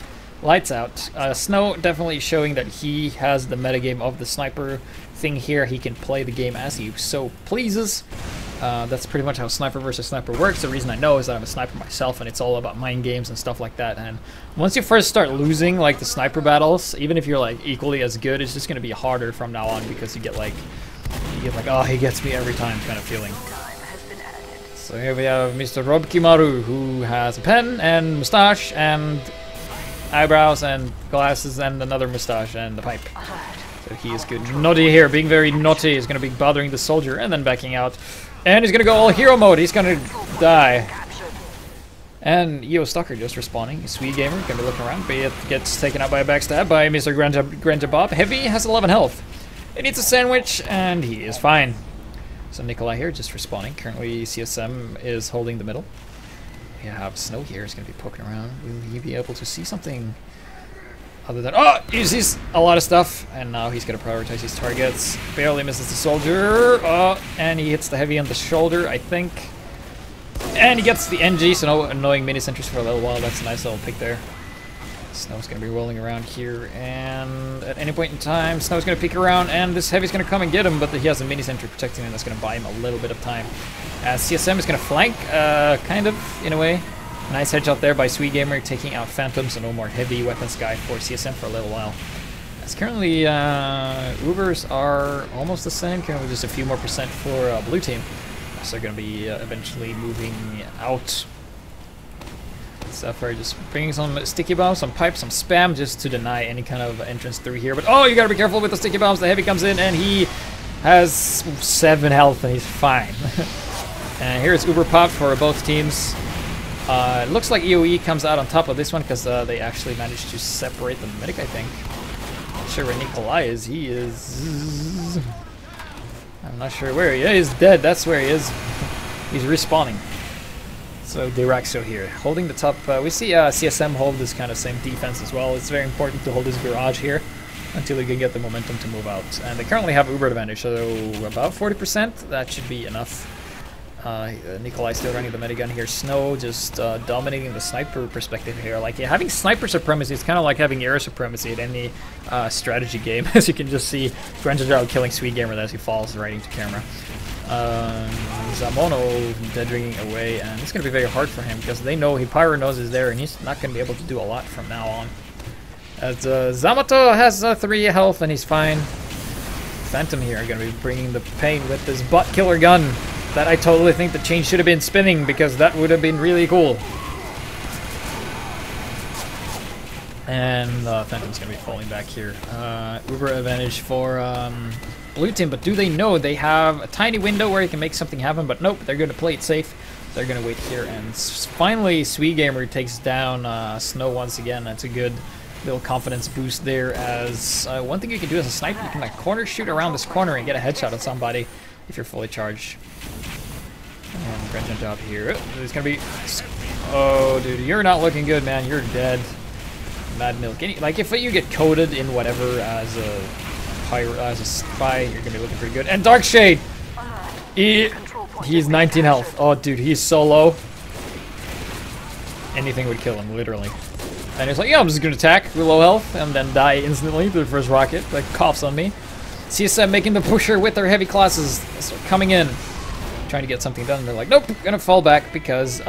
Lights out. Snow definitely showing that he has the metagame of the sniper thing here. He can play the game as he so pleases. That's pretty much how sniper versus sniper works. The reason I know is that I'm a sniper myself, and it's all about mind games and stuff like that. And once you first start losing like the sniper battles, even if you're like equally as good, it's just going to be harder from now on, because you get like, oh, he gets me every time kind of feeling. So here we have Mr. Rob Kimaru, who has a pen and mustache and eyebrows and glasses and another mustache and the pipe. So he is good. Naughty here, being very naughty. He's going to be bothering the soldier and then backing out. And he's going to go all hero mode. He's going to die. And EO Stalker just respawning. Sweet Gamer going to be looking around, but it gets taken out by a backstab by Mr. Granja Bob. Heavy has 11 health. He needs a sandwich, and he is fine. So Nikolai here just respawning. Currently CSM is holding the middle. We have Snow here. He's going to be poking around. Will he be able to see something other than... Oh! He sees a lot of stuff. And now he's going to prioritize his targets. Barely misses the soldier. Oh! And he hits the heavy on the shoulder, I think. And he gets the NG, so no annoying mini sentries for a little while. That's a nice little pick there. Snow's going to be rolling around here, and at any point in time, Snow's going to peek around, and this heavy's going to come and get him, but he has a mini sentry protecting him. That's going to buy him a little bit of time. CSM is going to flank, kind of, in a way. Nice headshot there by Sweet Gamer, taking out Phantom, so no more heavy weapons guy for CSM for a little while. As currently, Ubers are almost the same, currently just a few more percent for Blue Team. So they're going to be eventually moving out. Sapphire just bringing some sticky bombs, some pipes, some spam just to deny any kind of entrance through here. But oh, you got to be careful with the sticky bombs. The heavy comes in and he has 7 health and he's fine. And here's Uber Pop for both teams. It looks like EOE comes out on top of this one because they actually managed to separate the medic, I think. Not sure where Nikolai is. He is... I'm not sure where he is. He's dead. That's where he is. He's respawning. So Diraxo here, holding the top. We see CSM hold this kind of same defense as well. It's very important to hold his garage here until he can get the momentum to move out. And they currently have Uber advantage, so about 40%. That should be enough. Nikolai still running the minigun here. Snow just dominating the sniper perspective here. Like having sniper supremacy is kind of like having air supremacy in any strategy game, as you can just see Granja killing Sweet Gamer as he falls right into camera. Zamono dead ringing away, and it's going to be very hard for him because they know Pyro knows is there, and he's not going to be able to do a lot from now on. As Zamato has 3 health and he's fine. Phantom here are going to be bringing the pain with this butt killer gun. That I totally think the chain should have been spinning because that would have been really cool. And Phantom's going to be falling back here. Uber advantage for Blue Team, but do they know they have a tiny window where he can make something happen? But nope, they're going to play it safe. They're going to wait here, and finally Sweet Gamer takes down Snow once again. That's a good little confidence boost there, as one thing you can do as a sniper, you can like corner shoot around this corner and get a headshot on somebody if you're fully charged. And Grench job here. There's gonna be... Oh, dude, you're not looking good, man. You're dead. Mad Milk. Like, if you get coded in whatever as a spy, you're gonna be looking pretty good. And Dark Shade! He's 19 health. Oh, dude, he's so low. Anything would kill him, literally. And he's like, yeah, I'm just gonna attack with low health and then die instantly to the first rocket. Like, coughs on me. CSM making the pusher with their heavy classes. Start coming in. Trying to get something done. They're like, nope, gonna fall back because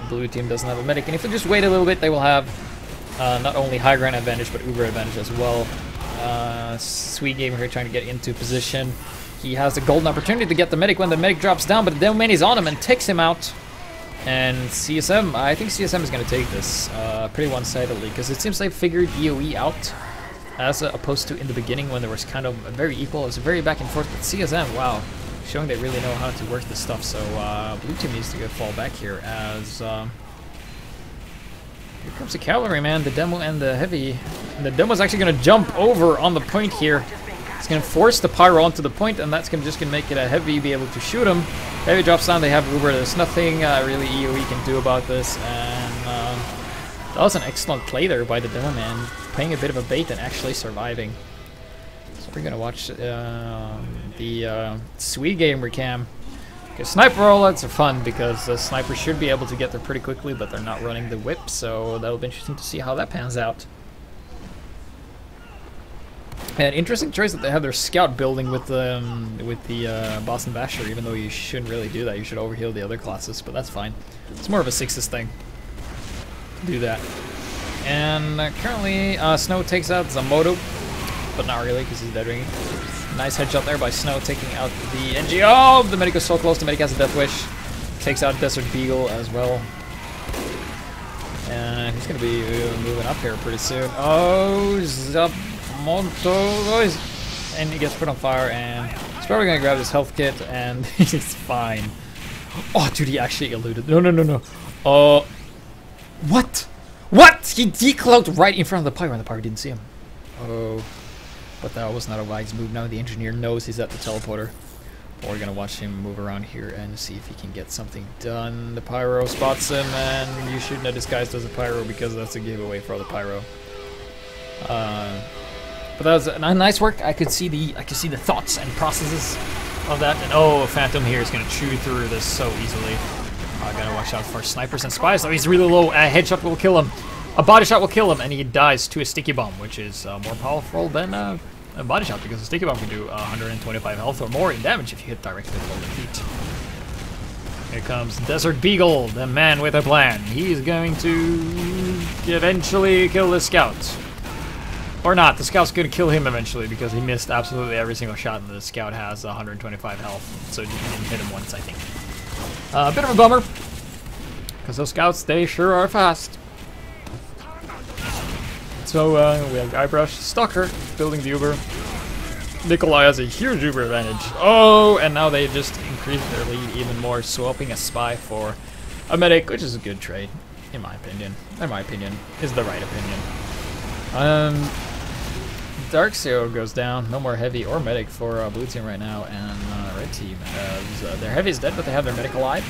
Blue Team doesn't have a medic. And if they just wait a little bit, they will have not only high ground advantage, but Uber advantage as well. Sweet Gamer here trying to get into position. He has the golden opportunity to get the medic when the medic drops down, but the Domain is on him and takes him out. And CSM, I think CSM is going to take this pretty one-sidedly, because it seems they figured EOE out, as opposed to in the beginning when there was kind of very equal. It was very back and forth, but CSM, wow, showing they really know how to work this stuff. So Blue Team needs to go fall back here, as here comes the cavalry, man, the demo and the heavy. And the demo's actually going to jump over on the point here. It's going to force the pyro onto the point, and that's just going to make it a heavy be able to shoot him. Heavy drops down, they have Uber. There's nothing really EOE can do about this, and that was an excellent play there by the demo man, playing a bit of a bait and actually surviving. So we're going to watch the Sweet Gamer cam. Okay, sniper rollouts are fun because the snipers should be able to get there pretty quickly, but they're not running the whip, so that'll be interesting to see how that pans out. And interesting choice that they have their scout building with the Boston Basher, even though you shouldn't really do that. You should overheal the other classes, but that's fine. It's more of a sixes thing. Do that. And currently, Snow takes out Zamoto, but not really because he's dead ringing. Nice headshot there by Snow, taking out the NG. Oh, the medic is so close. The medic has a death wish. Takes out Desert Beagle as well. And he's going to be moving up here pretty soon. Oh, Zamonto. And he gets put on fire, and he's probably going to grab his health kit, and he's fine. Oh, dude, he actually eluded. No, no, no, no. Oh. What? What? He decloaked right in front of the pyro, and the pyro didn't see him. Oh. But that was not a wise move. Now the engineer knows he's at the teleporter. We're gonna watch him move around here and see if he can get something done. The pyro spots him, and you shouldn't have disguised as a pyro because that's a giveaway for the pyro. But that was nice work. I could see the thoughts and processes of that. And oh, Phantom here is gonna chew through this so easily. I gotta watch out for snipers and spies. Though he's really low. A headshot will kill him. A body shot will kill him, and he dies to a sticky bomb, which is more powerful than a body shot, because a sticky bomb can do 125 health or more in damage if you hit directly below the feet. Here comes Desert Beagle, the man with a plan. He's going to eventually kill the scout. Or not, the scout's going to kill him eventually because he missed absolutely every single shot, and the scout has 125 health, so he didn't hit him once, I think. A bit of a bummer, because those scouts, they sure are fast. So we have Guybrush, Stalker, building the Uber. Nikolai has a huge Uber advantage. Oh, and now they just increased their lead even more, swapping a spy for a medic, which is a good trade, in my opinion. In my opinion, is the right opinion. Dark Zero goes down. No more heavy or medic for blue team right now, and red team has their heavy is dead, but they have their medic alive.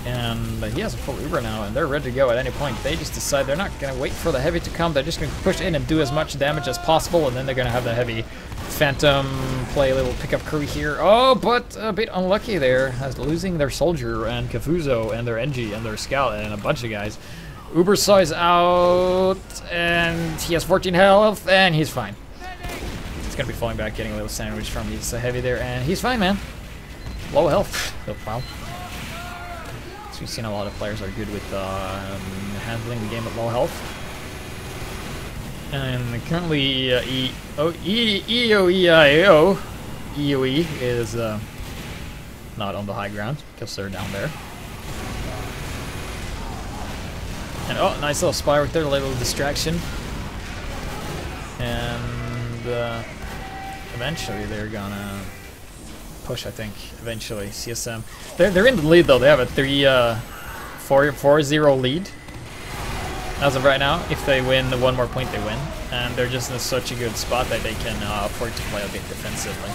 And he has a full Uber now, and they're ready to go at any point. They just decide they're not going to wait for the heavy to come. They're just going to push in and do as much damage as possible, and then they're going to have the heavy Phantom play a little pickup crew here. Oh, but a bit unlucky there, as losing their soldier and Kafuzo and their Engie and their scout and a bunch of guys. Uber Saw is out, and he has 14 health, and he's fine. He's going to be falling back, getting a little sandwich from his heavy there, and he's fine, man. Low health. Oh, wow. We've seen a lot of players are good with handling the game at low health. And currently EOE is not on the high ground because they're down there. And oh, nice little spy right there, a little distraction. And eventually they're gonna push, I think, eventually. CSM. They're in the lead, though. They have a 4-0 lead as of right now. If they win one more point, they win. And they're just in such a good spot that they can afford to play a bit defensively.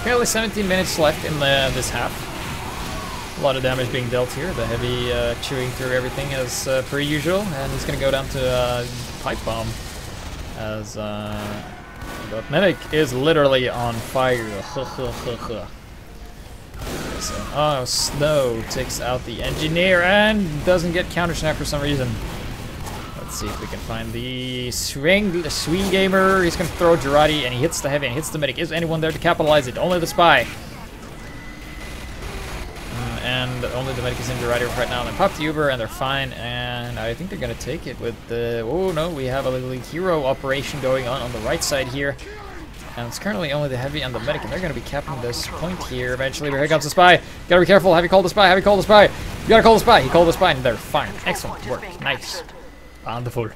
Currently 17 minutes left in this half. A lot of damage being dealt here. The heavy chewing through everything as per usual. And he's going to go down to pipe bomb as the medic is literally on fire. So, oh, Snow takes out the engineer and doesn't get counter snap for some reason. Let's see if we can find the Swede gamer. He's gonna throw Girardi, and he hits the heavy and hits the medic. Is anyone there to capitalize it? Only the spy. And only the medic is in Girardi right now. They pop the Uber and they're fine, and I think they're gonna take it with the. Oh no, we have a little hero operation going on the right side here. And it's currently only the heavy and the medic, and they're going to be capping this point here eventually. But here comes the spy. Gotta be careful. Have you called the spy? Have you called the spy? You gotta call the spy. He called the spy, and they're fine. Excellent work. Nice. Wonderful.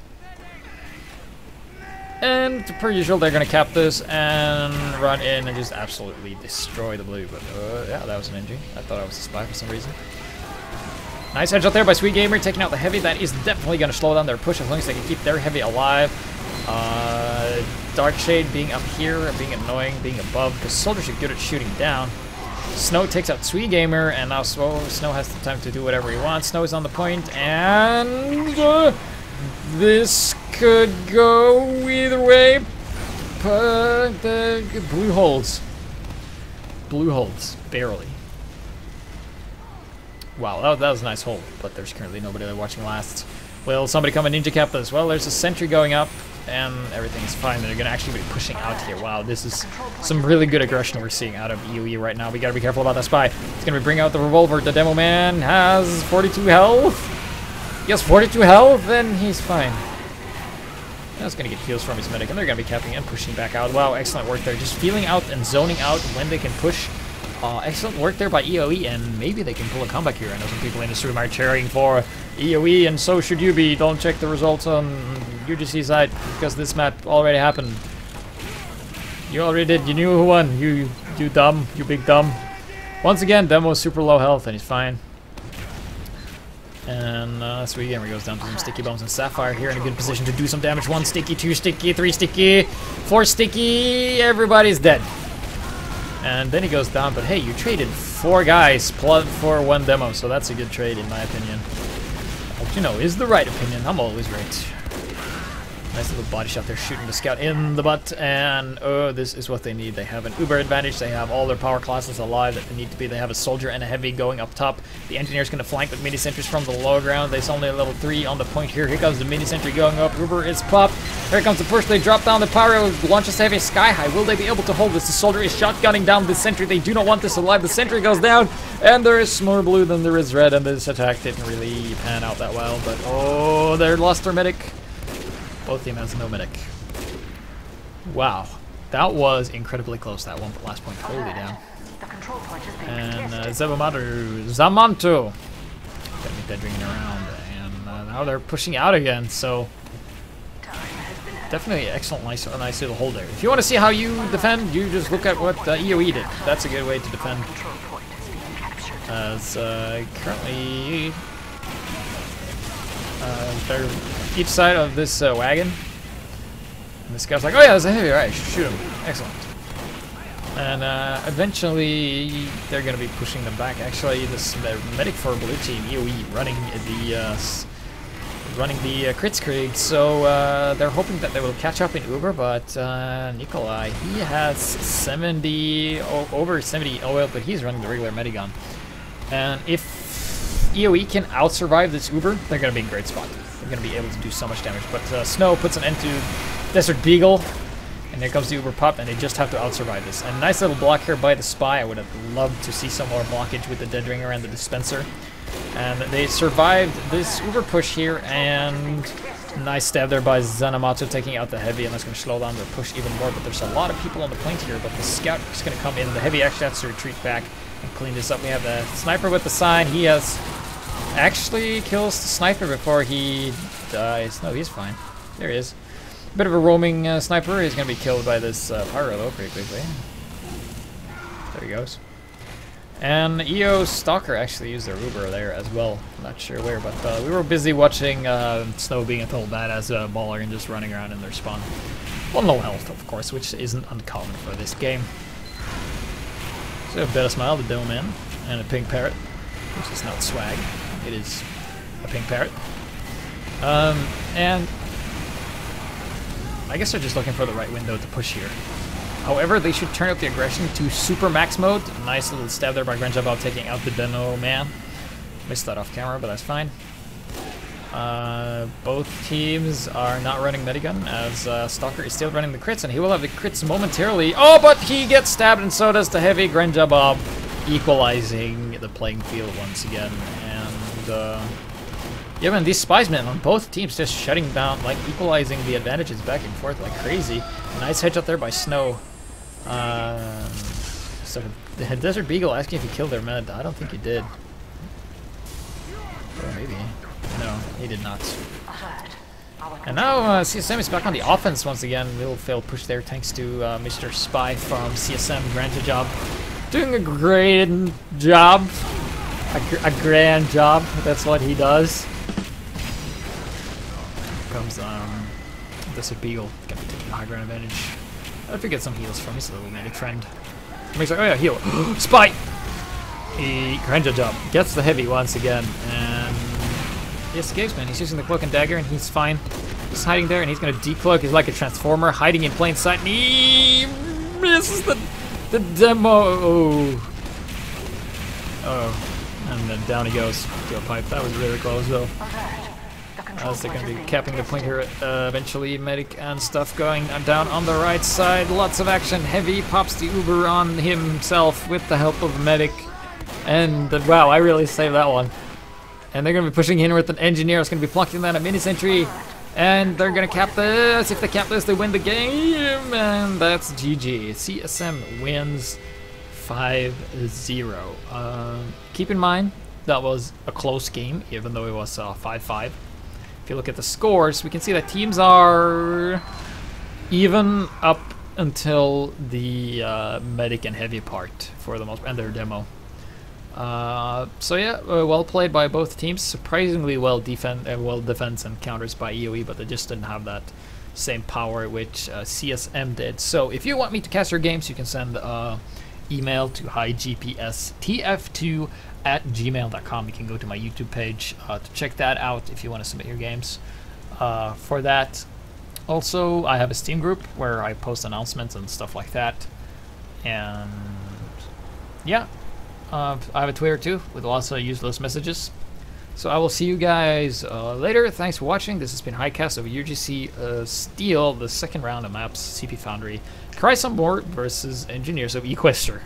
And per usual, they're going to cap this and run in and just absolutely destroy the blue. But yeah, that was an NG. I thought I was a spy for some reason. Nice headshot there by Sweet Gamer, taking out the heavy. That is definitely going to slow down their push as long as they can keep their heavy alive. Dark Shade being up here, being annoying, being above, because soldiers are good at shooting down. Snow takes out Sweet Gamer, and now Snow has the time to do whatever he wants. Snow is on the point, and this could go either way. But the blue holds. Blue holds, barely. Wow, that was a nice hold, but there's currently nobody there watching last. Will somebody come and ninja cap this? Well, there's a sentry going up, and everything is fine. They're going to actually be pushing out here. Wow, this is some really good aggression we're seeing out of EOE right now. We got to be careful about that spy. It's going to bring out the revolver. The demo man has 42 health. He has 42 health, and he's fine. That's going to get heals from his medic, and they're going to be capping and pushing back out. Wow, excellent work there. Just feeling out and zoning out when they can push. Excellent work there by EOE, and maybe they can pull a comeback here. I know some people in the stream are cheering for EOE, and so should you be. Don't check the results on UGC side, because this map already happened. You already did. You knew who won. You dumb. You big dumb. Once again, Demo's super low health, and he's fine. And so again, he goes down to some sticky bombs, and Sapphire here in a good position to do some damage. 1 sticky, 2 sticky, 3 sticky, 4 sticky. Everybody's dead. And then he goes down, but hey, you traded 4 guys for 1 demo, so that's a good trade in my opinion. What you know is the right opinion. I'm always right. Nice little body shot there, shooting the scout in the butt, and oh, this is what they need. They have an uber advantage. They have all their power classes alive that they need to be. They have a soldier and a heavy going up top. The engineer's going to flank with mini sentries from the low ground. There's only a level 3 on the point here. Here comes the mini sentry going up. Uber is popped. Here comes the push. They drop down the power. Launches heavy sky high. Will they be able to hold this? The soldier is shotgunning down the sentry. They do not want this alive. The sentry goes down, and there is more blue than there is red, and this attack didn't really pan out that well, but oh, they lost their medic. Both team has no medic. Wow, that was incredibly close. That one last point, holy damn. And Zamanto got me dead ringing around, and now they're pushing out again. So definitely excellent, nice little hold there. If you want to see how you defend, you just look at what EOE did. That's a good way to defend. As currently they're each side of this wagon. And this guy's like, oh yeah, there's a heavy, alright, shoot him. Excellent. And eventually they're going to be pushing them back. Actually, this medic for blue team, EOE, running the Kritzkrieg, so they're hoping that they will catch up in Uber, but Nikolai, he has 70, over 70 oil, but he's running the regular medigun. And if EOE can out-survive this Uber, they're going to be in a great spot. They're going to be able to do so much damage. But Snow puts an end to Desert Beagle, and there comes the Uber Pop, and they just have to out-survive this. And a nice little block here by the Spy. I would have loved to see some more blockage with the Dead Ringer and the Dispenser. And they survived this Uber push here, and nice stab there by Zanamato taking out the Heavy, and that's going to slow down their push even more. But there's a lot of people on the point here, but the Scout is going to come in. The Heavy actually has to retreat back and clean this up. We have the Sniper with the sign. He has actually kills the Sniper before he dies. No, he's fine. There he is. Bit of a roaming Sniper. He's going to be killed by this Pyro though pretty quickly. There he goes. And EO Stalker actually used their Uber there as well. I'm not sure where, but we were busy watching Snow being a total badass baller and just running around in their spawn. On low health, of course, which isn't uncommon for this game. So a Better Smile, the Dome Man, and a Pink Parrot, which is not swag. It is a Pink Parrot. And I guess they're just looking for the right window to push here. However, they should turn up the aggression to super max mode. Nice little stab there by Granjabob taking out the Deno Man. Missed that off camera, but that's fine. Both teams are not running Medigun, as Stalker is still running the crits, and he will have the crits momentarily. Oh, but he gets stabbed, and so does the Heavy. Granjabob equalizing the playing field once again. And yeah, man, these Spiesmen on both teams just shutting down, like equalizing the advantages back and forth like crazy. Nice headshot there by Snow. So the Desert Beagle asking if he killed their med. I don't think he did. Or maybe. No, he did not. And now CSM is back on the offense once again. Little failed push there thanks to Mr. Spy from CSM. Granted job. Doing a great job. A grand job. That's what he does. Here comes Desert Beagle. Gonna be taking the high ground advantage. I have to get some heals from his little medic friend. He's like, oh yeah, heal. Spy! Ranger job. Gets the Heavy once again. And he escapes, man. He's using the Cloak and Dagger, and he's fine. He's hiding there, and he's going to decloak. He's like a Transformer, hiding in plain sight. And he misses the demo. Oh. Oh. And then down he goes to a pipe. That was really close, though. As they're going to be capping the point here eventually. Medic and stuff going down on the right side. Lots of action. Heavy pops the Uber on himself with the help of Medic. And wow, I really saved that one. And they're going to be pushing in with an Engineer. It's going to be plunking down a mini sentry. And they're going to cap this. If they cap this, they win the game. And that's GG. CSM wins 5-0. Keep in mind, that was a close game, even though it was 5-5. If you look at the scores, we can see that teams are even up until the medic and heavy part for the most, and their demo. So yeah, well played by both teams. Surprisingly well defense and counters by EOE, but they just didn't have that same power which CSM did. So if you want me to cast your games, you can send email to hightf2@gmail.com. You can go to my YouTube page to check that out if you want to submit your games for that. Also, I have a Steam group where I post announcements and stuff like that. And yeah, I have a Twitter too with lots of useless messages. So I will see you guys later. Thanks for watching. This has been Highcast of UGC Steel, the second round of maps, CP Foundry, Crysomemore versus Engineers of Equestr.